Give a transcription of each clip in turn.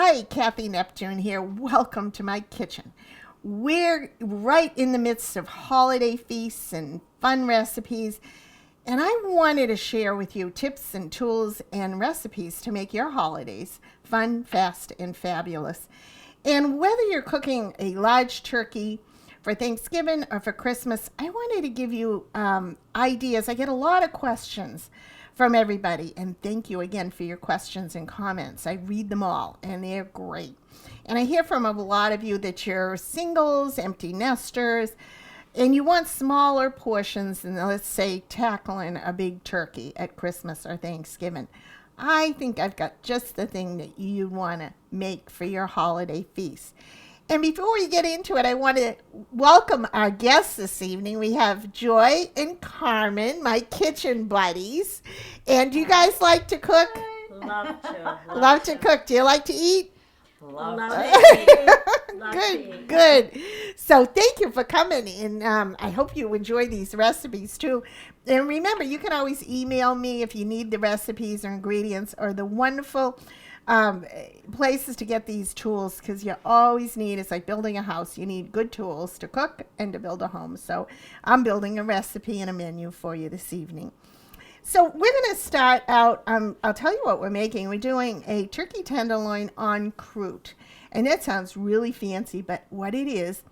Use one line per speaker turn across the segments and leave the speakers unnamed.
Hi, Cathy Neptune here. Welcome to my kitchen. We're right in the midst of holiday feasts and fun recipes, and I wanted to share with you tips and tools and recipes to make your holidays fun, fast, and fabulous. And whether you're cooking a large turkey for Thanksgiving or for Christmas, I wanted to give you ideas. I get a lot of questions from everybody, and thank you again for your questions and comments. I read them all, and they're great. And I hear from a lot of you that you're singles, empty nesters, and you want smaller portions than, let's say, tackling a big turkey at Christmas or Thanksgiving. I think I've got just the thing that you want to make for your holiday feast. And before we get into it, I want to welcome our guests this evening. We have Joy and Carmen, my kitchen buddies. And do you guys like to cook?
Love to.
Love to cook. Do you like to eat?
Love to eat.
Good. So thank you for coming. And I hope you enjoy these recipes too. And remember, you can always email me if you need the recipes or ingredients or the wonderful places to get these tools, because you always need, it's like building a house, you need good tools to cook and to build a home. So I'm building a recipe and a menu for you this evening. So we're going to start out, I'll tell you what we're making. We're doing a turkey tenderloin on croute, and that sounds really fancy, but what it is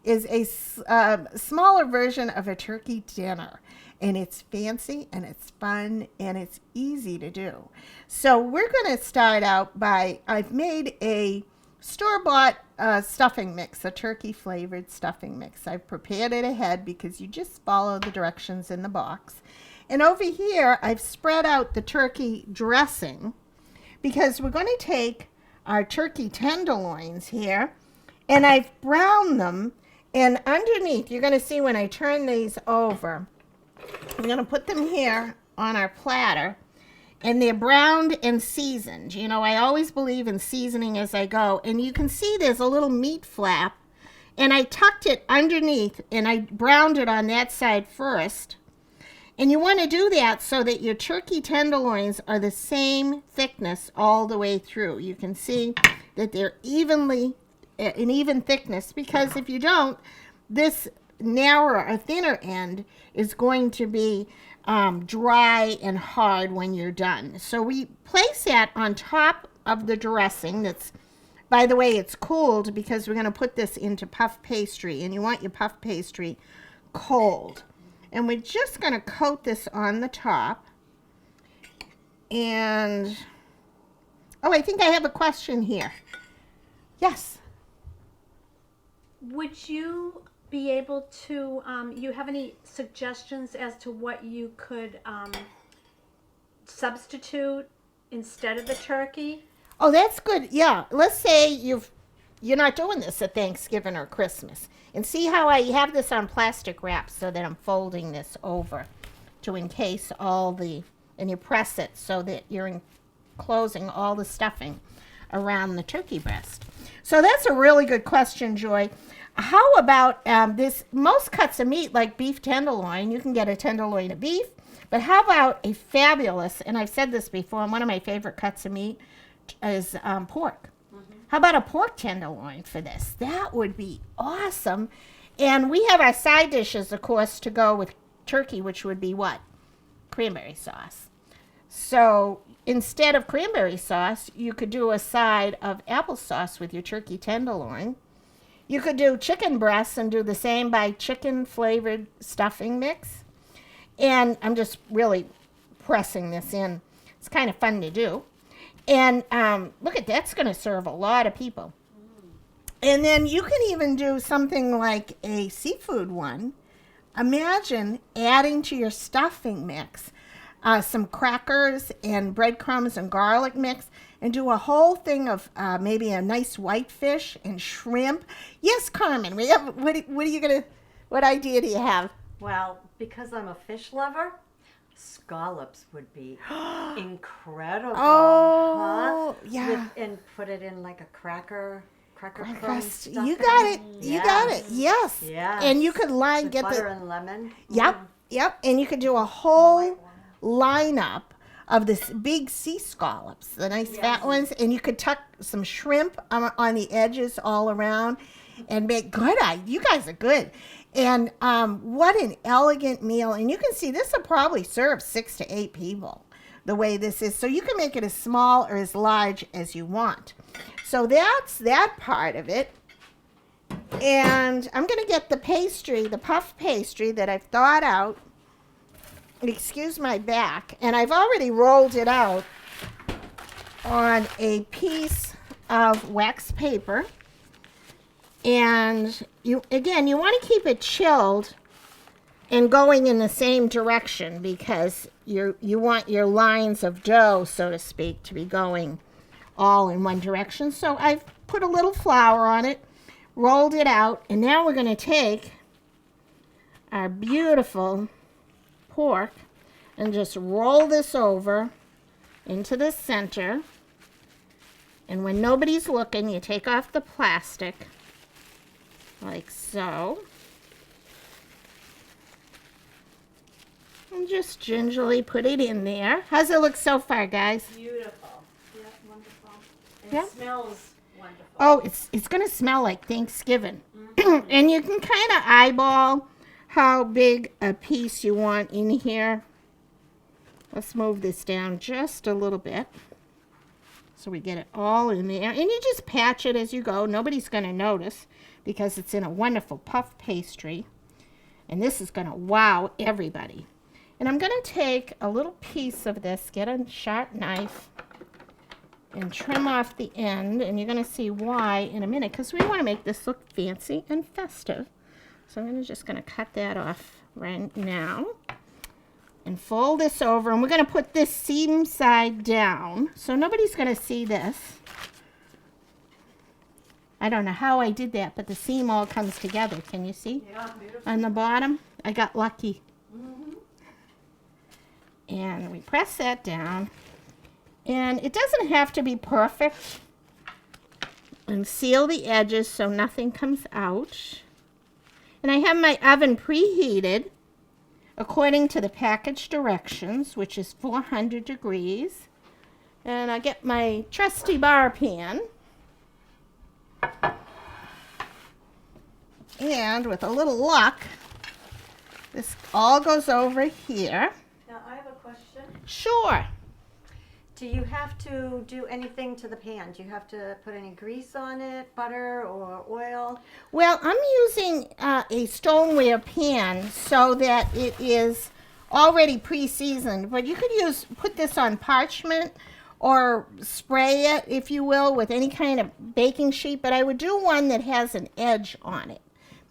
a smaller version of a turkey dinner. And it's fancy, and it's fun, and it's easy to do. So we're going to start out by, I've made a store-bought stuffing mix, a turkey-flavored stuffing mix. I've prepared it ahead because you just follow the directions in the box. And over here, I've spread out the turkey dressing because we're going to take our turkey tenderloins here, and I've browned them. And underneath, you're going to see when I turn these over, I'm going to put them here on our platter, and they're browned and seasoned. You know, I always believe in seasoning as I go. And you can see there's a little meat flap, and I tucked it underneath, and I browned it on that side first. And you want to do that so that your turkey tenderloins are the same thickness all the way through. You can see that they're an even thickness, because if you don't, this narrower or thinner end is going to be dry and hard when you're done. So we place that on top of the dressing. That's, by the way, it's cooled because we're going to put this into puff pastry, and you want your puff pastry cold. And we're just going to coat this on the top. And oh, I think I have a question here. Yes.
Would you be able to, you have any suggestions as to what you could substitute instead of the turkey?
Oh, that's good. Yeah. Let's say you're not doing this at Thanksgiving or Christmas. And see how I have this on plastic wrap so that I'm folding this over to encase and you press it so that you're enclosing all the stuffing around the turkey breast. So that's a really good question, Joy. How about this? Most cuts of meat, like beef tenderloin, you can get a tenderloin of beef, but how about a fabulous, and I've said this before, and one of my favorite cuts of meat is pork. How about a pork tenderloin for this? That would be awesome. And we have our side dishes, of course, to go with turkey, which would be what? Cranberry sauce. So instead of cranberry sauce, you could do a side of applesauce with your turkey tenderloin. You could do chicken breasts and do the same by chicken-flavored stuffing mix. And I'm just really pressing this in. It's kind of fun to do. And look at that's going to serve a lot of people. And then you can even do something like a seafood one. Imagine adding to your stuffing mix some crackers and breadcrumbs and garlic mix, and do a whole thing of maybe a nice whitefish and shrimp. Yes, Carmen, we have. What idea do you have?
Well, because I'm a fish lover, scallops would be incredible.
Oh,
huh?
yeah.
And put it in like a cracker crumb
Crust.
stuffing.
You got it. You got it. Yes.
Yes.
And you could
With butter and lemon.
Yep. And you could do a whole lineup of this big sea scallops, the nice fat ones, and you could tuck some shrimp on the edges all around and make good. You guys are good. And what an elegant meal. And you can see this will probably serve 6 to 8 people the way this is. So you can make it as small or as large as you want. So that's that part of it. And I'm going to get the pastry, the puff pastry that I've thawed out. Excuse my back. And I've already rolled it out on a piece of wax paper. And you want to keep it chilled and going in the same direction because you want your lines of dough, so to speak, to be going all in one direction. So I've put a little flour on it, rolled it out, and now we're going to take our beautiful pork and just roll this over into the center. And when nobody's looking, you take off the plastic like so. And just gingerly put it in there. How's it look so far, guys?
Beautiful. Yeah, wonderful. And
Yeah.
it smells wonderful.
Oh, it's going to smell like Thanksgiving. And you can kind of eyeball how big a piece you want in here. Let's move this down just a little bit so we get it all in there. And you just patch it as you go. Nobody's going to notice because it's in a wonderful puff pastry. And this is going to wow everybody. And I'm going to take a little piece of this, get a sharp knife, and trim off the end. And you're going to see why in a minute, because we want to make this look fancy and festive. So I'm just going to cut that off right now. And fold this over. And we're going to put this seam side down. So nobody's going to see this. I don't know how I did that, but the seam all comes together. Can you see?
Yeah, beautiful.
On the bottom, I got lucky. And we press that down. And it doesn't have to be perfect. And seal the edges so nothing comes out. And I have my oven preheated according to the package directions, which is 400 degrees. And I get my trusty bar pan. And with a little luck, this all goes over here.
Now, I have a question.
Sure.
Do you have to do anything to the pan? Do you have to put any grease on it, butter or oil?
Well, I'm using a stoneware pan so that it is already pre-seasoned, but you could put this on parchment or spray it, if you will, with any kind of baking sheet, but I would do one that has an edge on it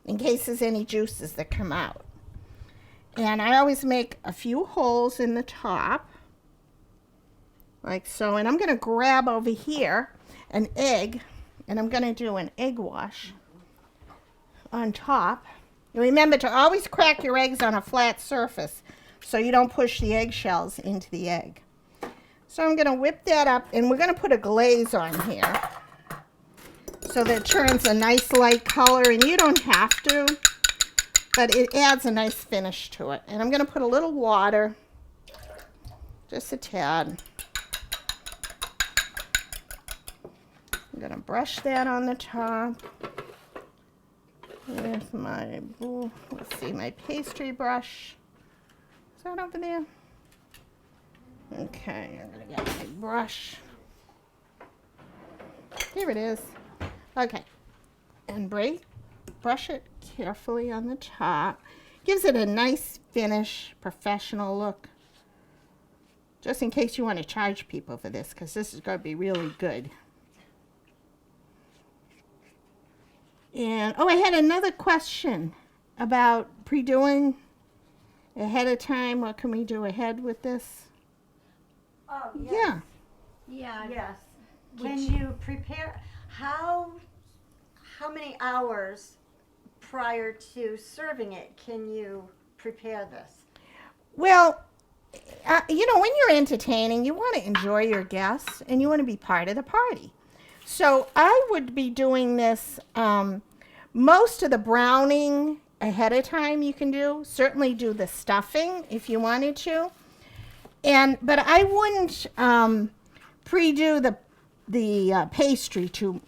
in case there's any juices that come out. And I always make a few holes in the top, like so. And I'm going to grab over here an egg, and I'm going to do an egg wash on top. And remember to always crack your eggs on a flat surface so you don't push the eggshells into the egg. So I'm going to whip that up, and we're going to put a glaze on here so that it turns a nice light color, and you don't have to, but it adds a nice finish to it. And I'm going to put a little water, just a tad. I'm going to brush that on the top with my, let's see, my pastry brush. Is that over there? Okay, I'm going to get my brush. Here it is. Okay. And brush it carefully on the top. Gives it a nice finish, professional look. Just in case you want to charge people for this, because this is going to be really good. And, oh, I had another question about pre-doing ahead of time. What can we do ahead with this?
Oh,
Yeah.
Yeah.
Yes. When you prepare, how many hours prior to serving it can you prepare this?
Well, you know, when you're entertaining, you want to enjoy your guests and you want to be part of the party. So I would be doing this, most of the browning ahead of time you can do. Certainly do the stuffing if you wanted to. But I wouldn't pre-do the pastry till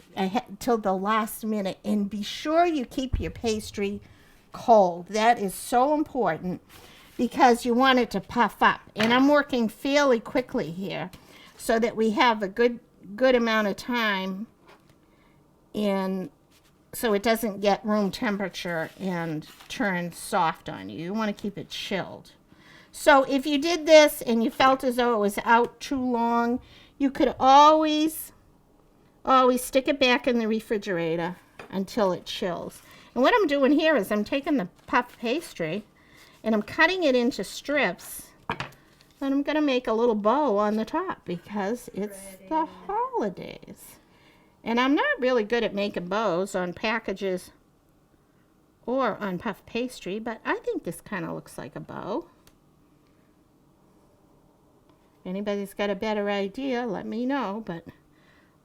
the last minute, and be sure you keep your pastry cold. That is so important because you want it to puff up. And I'm working fairly quickly here so that we have a good amount of time, and so it doesn't get room temperature and turn soft on you. You want to keep it chilled. So if you did this and you felt as though it was out too long, you could always stick it back in the refrigerator until it chills. And what I'm doing here is I'm taking the puff pastry and I'm cutting it into strips, and I'm going to make a little bow on the top because it's the holidays. And I'm not really good at making bows on packages or on puff pastry, but I think this kind of looks like a bow. If anybody's got a better idea, let me know, but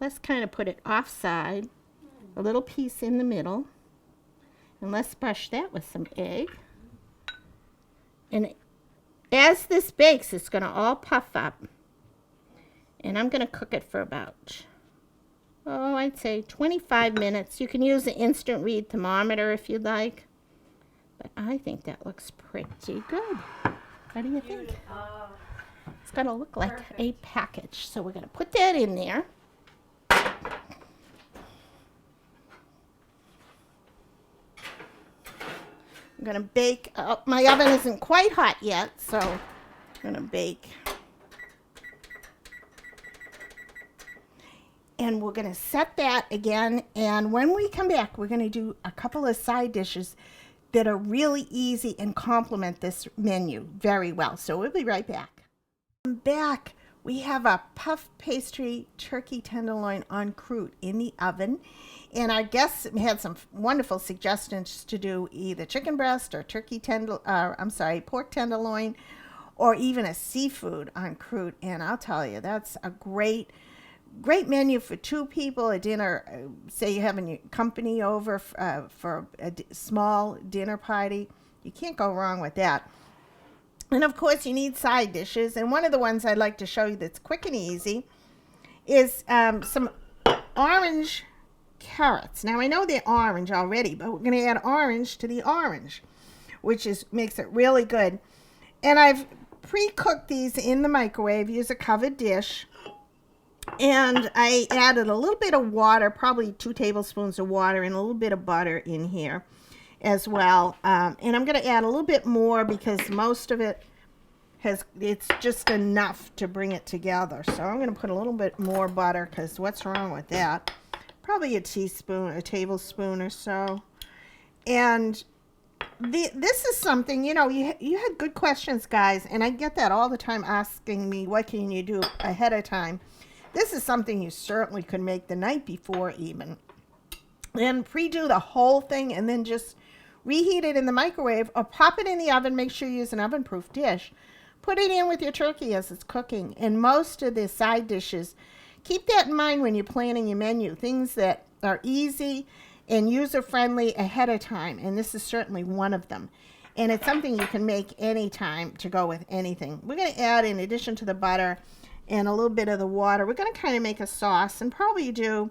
let's kind of put it offside, a little piece in the middle, and let's brush that with some egg. And as this bakes, it's going to all puff up, and I'm going to cook it for about, I'd say 25 minutes. You can use an instant read thermometer if you'd like, but I think that looks pretty good. What do you think? It's going to look like a package, so we're going to put that in there. I'm going to bake. My oven isn't quite hot yet, so I'm going to bake. And we're going to set that again. And when we come back, we're going to do a couple of side dishes that are really easy and complement this menu very well. So we'll be right back. Back, we have a puff pastry turkey tenderloin on croute in the oven. And our guests had some wonderful suggestions to do either chicken breast or pork tenderloin, or even a seafood on croute. And I'll tell you, that's a great menu for two people, a dinner. Say you're having your company over for a small dinner party. You can't go wrong with that. And of course, you need side dishes. And one of the ones I'd like to show you that's quick and easy is some orange carrots. Now I know they're orange already, but we're going to add orange to the orange, which makes it really good. And I've pre-cooked these in the microwave. Use a covered dish. And I added a little bit of water, probably 2 tablespoons of water, and a little bit of butter in here as well. And I'm going to add a little bit more because most of it it's just enough to bring it together. So I'm going to put a little bit more butter because what's wrong with that? Probably a tablespoon or so. And this is something, you had good questions, guys, and I get that all the time asking me, what can you do ahead of time? This is something you certainly could make the night before even. And pre-do the whole thing and then just reheat it in the microwave or pop it in the oven. Make sure you use an oven-proof dish. Put it in with your turkey as it's cooking. And most of the side dishes, keep that in mind when you're planning your menu. Things that are easy and user-friendly ahead of time. And this is certainly one of them. And it's something you can make anytime to go with anything. We're going to add, in addition to the butter and a little bit of the water, we're going to kind of make a sauce and probably do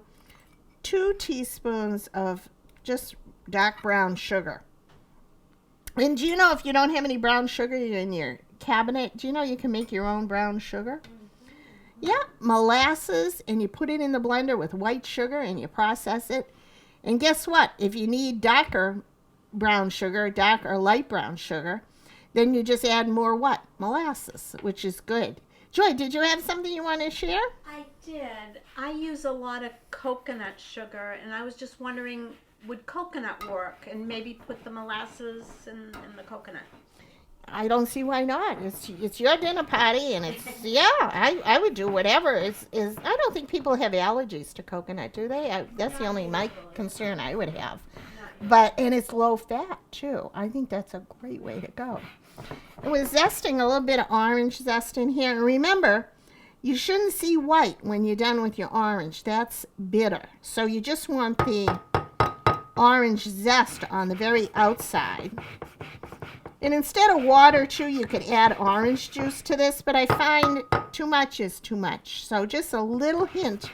2 teaspoons of just dark brown sugar. And do you know, if you don't have any brown sugar in your cabinet, do you know you can make your own brown sugar? Yeah, molasses, and you put it in the blender with white sugar and you process it. And guess what? If you need darker brown sugar, dark or light brown sugar, then you just add more what? Molasses, which is good. Joy, did you have something you want to share?
I did. I use a lot of coconut sugar, and I was just wondering, would coconut work? And maybe put the molasses in the coconut.
I don't see why not. It's your dinner party, and I would do whatever. I don't think people have allergies to coconut, do they? That's the only my concern I would have. And it's low fat too. I think that's a great way to go. It was zesting, a little bit of orange zest in here. And remember, you shouldn't see white when you're done with your orange. That's bitter. So you just want the orange zest on the very outside. And instead of water too, you could add orange juice to this, but I find too much is too much. So just a little hint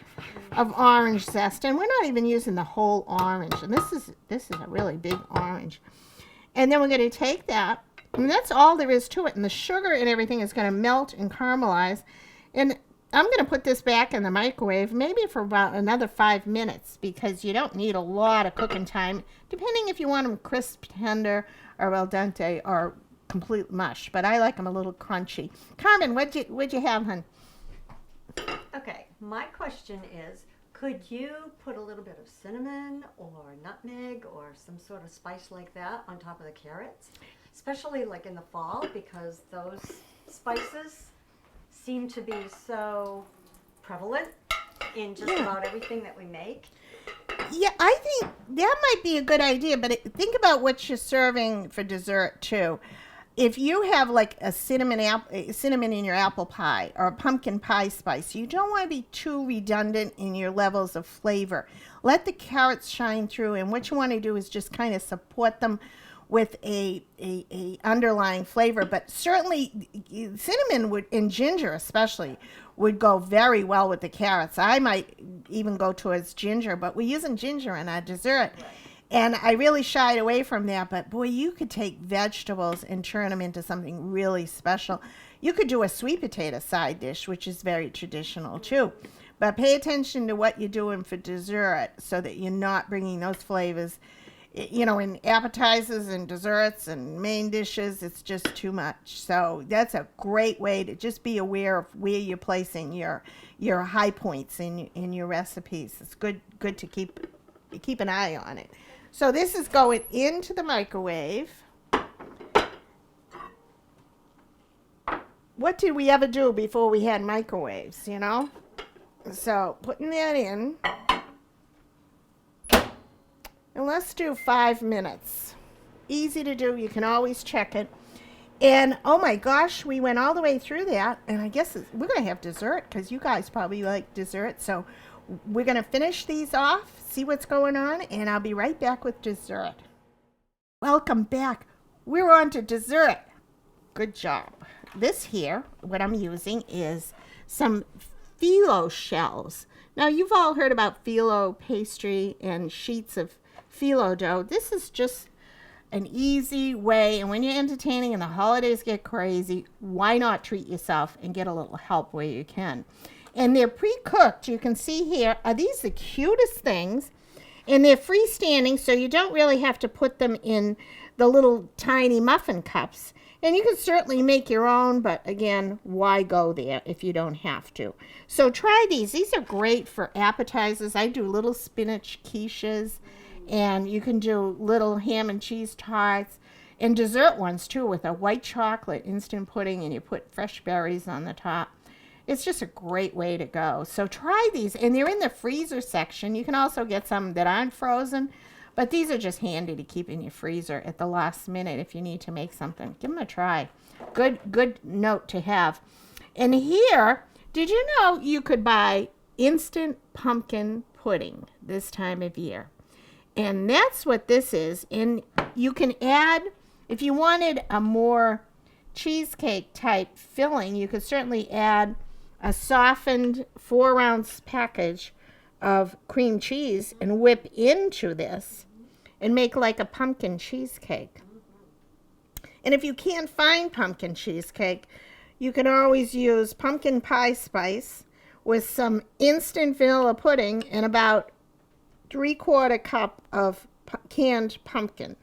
of orange zest, and we're not even using the whole orange. And this is a really big orange. And then we're going to take that, and that's all there is to it. And the sugar and everything is going to melt and caramelize. And I'm going to put this back in the microwave, maybe for about another 5 minutes, because you don't need a lot of cooking time, depending if you want them crisp, tender, or al dente, or complete mush. But I like them a little crunchy. Carmen, what'd you have, hon?
Okay, my question is, could you put a little bit of cinnamon or nutmeg or some sort of spice like that on top of the carrots? Especially like in the fall, because those spices seem to be so prevalent in just about everything that we make.
Yeah, I think that might be a good idea, but think about what you're serving for dessert too. If you have like a cinnamon in your apple pie or a pumpkin pie spice, you don't want to be too redundant in your levels of flavor. Let the carrots shine through, and what you want to do is just kind of support them with a underlying flavor. But certainly cinnamon would, and ginger especially, would go very well with the carrots. I might even go towards ginger, but we're using ginger in our dessert. Right. And I really shied away from that, but boy, you could take vegetables and turn them into something really special. You could do a sweet potato side dish, which is very traditional too. But pay attention to what you're doing for dessert so that you're not bringing those flavors, in appetizers and desserts and main dishes. It's just too much. So that's a great way to just be aware of where you're placing your high points in your recipes. It's good to keep an eye on it. So this is going into the microwave. What did we ever do before we had microwaves, So putting that in. And let's do 5 minutes. Easy to do. You can always check it. And oh my gosh, we went all the way through that. And I guess we're going to have dessert because you guys probably like dessert. So we're going to finish these off, see what's going on, and I'll be right back with dessert. Welcome back. We're on to dessert. Good job. This here, what I'm using is some phyllo shells. Now, you've all heard about phyllo pastry and sheets of phyllo dough. This is just an easy way, and when you're entertaining and the holidays get crazy, why not treat yourself and get a little help where you can? And they're pre-cooked. You can see here, are these the cutest things? And they're freestanding, so you don't really have to put them in the little tiny muffin cups. And you can certainly make your own, but again, why go there if you don't have to? So try these. These are great for appetizers. I do little spinach quiches, and you can do little ham and cheese tarts, and dessert ones too, with a white chocolate instant pudding, and you put fresh berries on the top. It's just a great way to go. So try these, and they're in the freezer section. You can also get some that aren't frozen, but these are just handy to keep in your freezer at the last minute if you need to make something. Give them a try. Good note to have. And here, did you know you could buy instant pumpkin pudding this time of year? And that's what this is. And you can add, if you wanted a more cheesecake type filling, you could certainly add a softened 4-ounce package of cream cheese and whip into this and make like a pumpkin cheesecake. And if you can't find pumpkin cheesecake, you can always use pumpkin pie spice with some instant vanilla pudding and about 3/4 cup of canned pumpkin.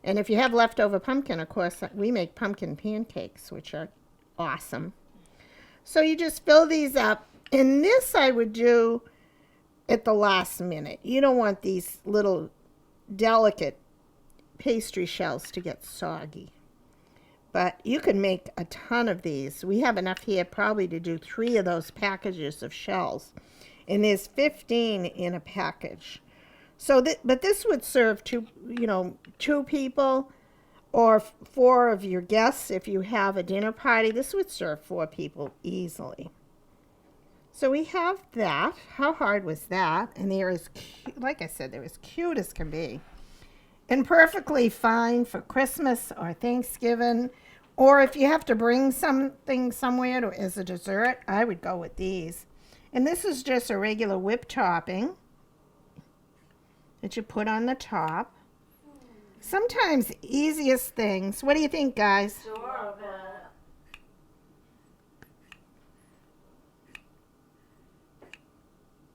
And if you have leftover pumpkin, of course, we make pumpkin pancakes, which are awesome. So you just fill these up. And this I would do at the last minute. You don't want these little delicate pastry shells to get soggy. But you can make a ton of these. We have enough here probably to do 3 of those packages of shells. And there's 15 in a package. So, but this would serve 2 people or 4 of your guests if you have a dinner party. This would serve 4 people easily. So we have that. How hard was that? And they're as cute, like I said, they're as cute as can be. And perfectly fine for Christmas or Thanksgiving. Or if you have to bring something somewhere as a dessert, I would go with these. And this is just a regular whipped topping that you put on the top. Sometimes easiest things. What do you think, guys?
Adorable.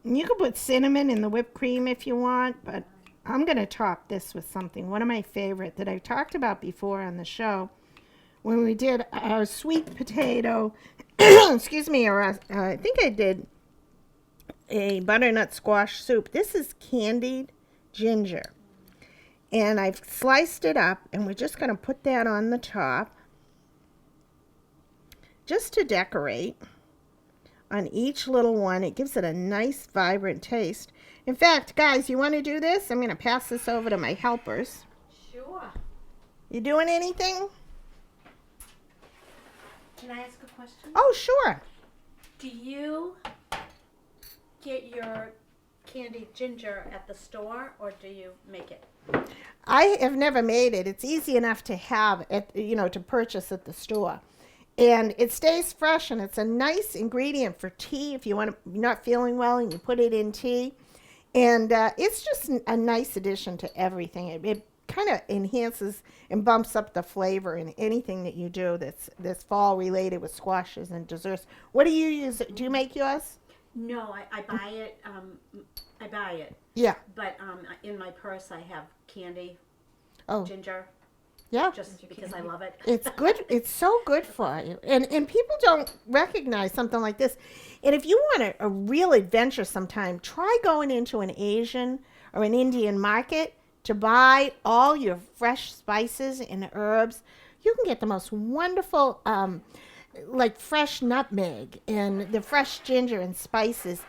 You can put cinnamon in the whipped cream if you want, but I'm going to top this with something. One of my favorite that I talked about before on the show when we did our sweet potato, excuse me, or I think I did a butternut squash soup. This is candied ginger. And I've sliced it up, and we're just going to put that on the top just to decorate on each little one. It gives it a nice, vibrant taste. In fact, guys, you want to do this? I'm going to pass this over to my helpers.
Sure.
You doing anything?
Can I ask a question?
Oh, sure.
Do you get your candied ginger at the store, or do you make it?
I have never made it. It's easy enough to have at, to purchase at the store. And it stays fresh, and it's a nice ingredient for tea if you're not feeling well and you put it in tea. And it's just a nice addition to everything. It kind of enhances and bumps up the flavor in anything that you do that's fall related with squashes and desserts. What do you use? Do you make yours?
No, I buy it. I buy it.
Yeah.
But in my purse I have candy, ginger,
Yeah.
just because I love it.
It's good. It's so good for you. And people don't recognize something like this. And if you want a real adventure sometime, try going into an Asian or an Indian market to buy all your fresh spices and herbs. You can get the most wonderful, like fresh nutmeg and the fresh ginger and spices.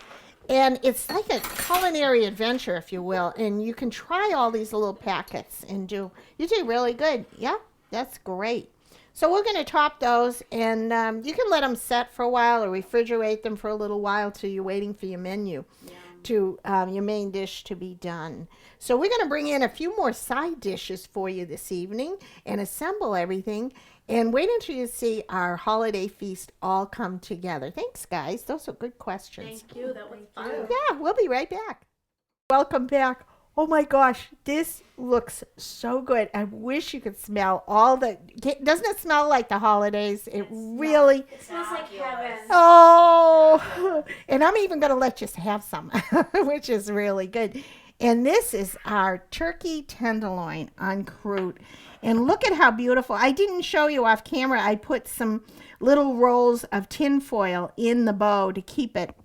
And it's like a culinary adventure, if you will. And you can try all these little packets and you do really good. Yeah, that's great. So we're going to top those, and you can let them set for a while or refrigerate them for a little while till you're waiting for your menu to your main dish to be done. So we're going to bring in a few more side dishes for you this evening and assemble everything. And wait until you see our holiday feast all come together. Thanks, guys. Those are good questions.
Thank you. That was fun.
Yeah, we'll be right back. Welcome back. Oh my gosh, this looks so good. I wish you could smell all the... Doesn't it smell like the holidays? It really...
It smells like heaven.
Oh, and I'm even going to let you have some, which is really good. And this is our turkey tenderloin on Croute. And look at how beautiful. I didn't show you off camera. I put some little rolls of tin foil in the bow to keep it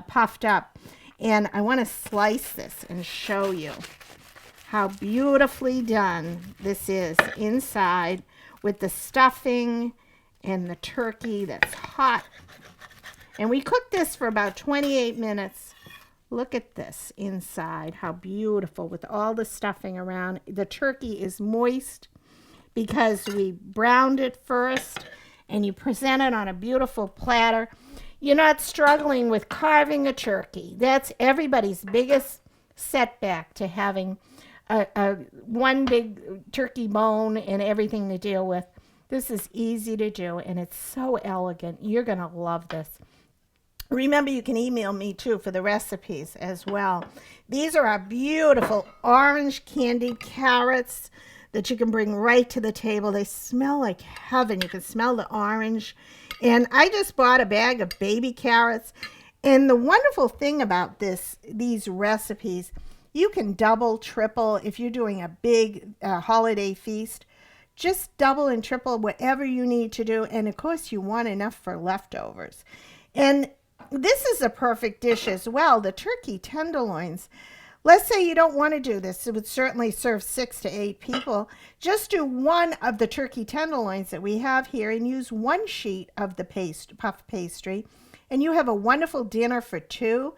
puffed up. And I want to slice this and show you how beautifully done this is inside with the stuffing and the turkey that's hot. And we cooked this for about 28 minutes. Look at this inside, how beautiful with all the stuffing around. The turkey is moist because we browned it first, and you present it on a beautiful platter. You're not struggling with carving a turkey. That's everybody's biggest setback, to having one big turkey bone and everything to deal with. This is easy to do, and it's so elegant. You're going to love this. Remember, you can email me, too, for the recipes as well. These are our beautiful orange candied carrots that you can bring right to the table. They smell like heaven. You can smell the orange. And I just bought a bag of baby carrots. And the wonderful thing about these recipes, you can double, triple. If you're doing a big holiday feast, just double and triple whatever you need to do. And, of course, you want enough for leftovers. And this is a perfect dish as well, the turkey tenderloins. Let's say you don't want to do this. It would certainly serve 6 to 8 people. Just do one of the turkey tenderloins that we have here and use one sheet of the puff pastry. And you have a wonderful dinner for 2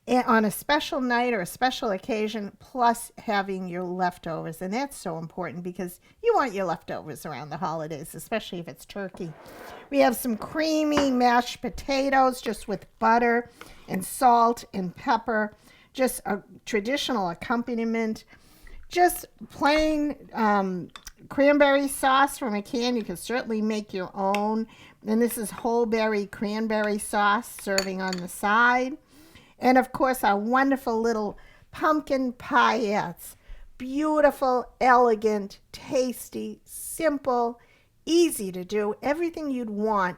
on a special night or a special occasion, plus having your leftovers. And that's so important because you want your leftovers around the holidays, especially if it's turkey. We have some creamy mashed potatoes just with butter and salt and pepper. Just a traditional accompaniment. just plain cranberry sauce from a can. You can certainly make your own. And this is whole berry cranberry sauce serving on the side. And of course, our wonderful little pumpkin pie-ettes. Beautiful, elegant, tasty, simple, easy to do. Everything you'd want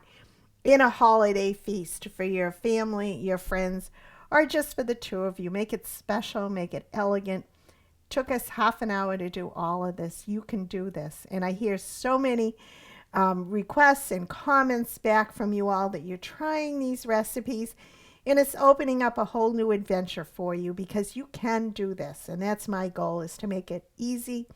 in a holiday feast for your family, your friends, or just for the two of you. Make it special, make it elegant. Took us half an hour to do all of this. You can do this. And I hear so many requests and comments back from you all that you're trying these recipes. And it's opening up a whole new adventure for you because you can do this. And that's my goal, is to make it easy,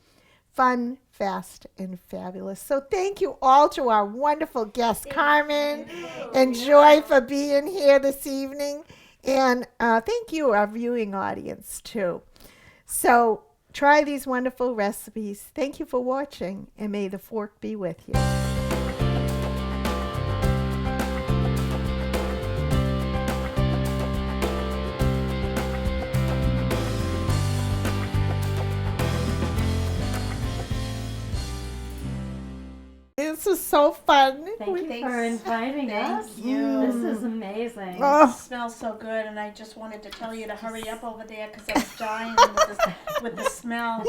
fun, fast, and fabulous. So thank you all to our wonderful guests, Carmen and Joy, for being here this evening. And thank you, our viewing audience, too. So try these wonderful recipes. Thank you for watching, and may the fork be with you. This was so fun.
Thank you for inviting us.
Thank you.
This is amazing.
Oh.
It smells so good, and I just wanted to tell you to hurry up over there because I was dying with the smell.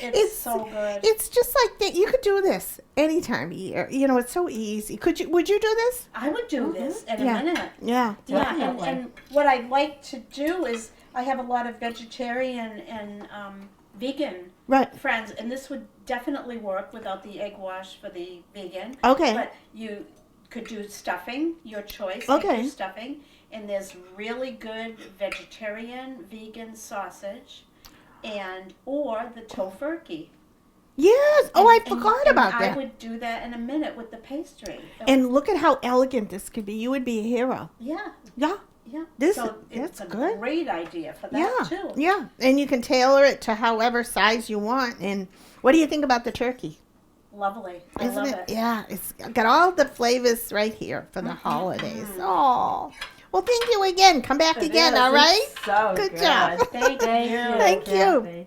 It's so good.
It's just like that. You could do this any time of year. You know, it's so easy. Would you do this?
I would do this in a
Yeah.
minute.
Yeah.
Yeah, and what I'd like to do is I have a lot of vegetarian and vegan
Right.
friends, and this would definitely work without the egg wash for the vegan.
Okay.
But you could do stuffing, your choice.
Okay.
Get your stuffing, and there's really good vegetarian vegan sausage, or the tofurkey.
Yes. Oh, I forgot about
I
that.
would do that in a minute with the pastry.
And look at how elegant this could be. You would be a hero.
Yeah.
Yeah.
Yeah.
This-
so it's
that's
a
good.
great idea for that
Yeah.
too.
Yeah. And you can tailor it to however size you want. And what do you think about the turkey?
Lovely. I
Isn't
love
it?
it.
Yeah. It's got all the flavors right here for the holidays. Oh. Well, thank you again. Come back again, all right?
So
Good job.
Thank you.
Thank you.
Kathy.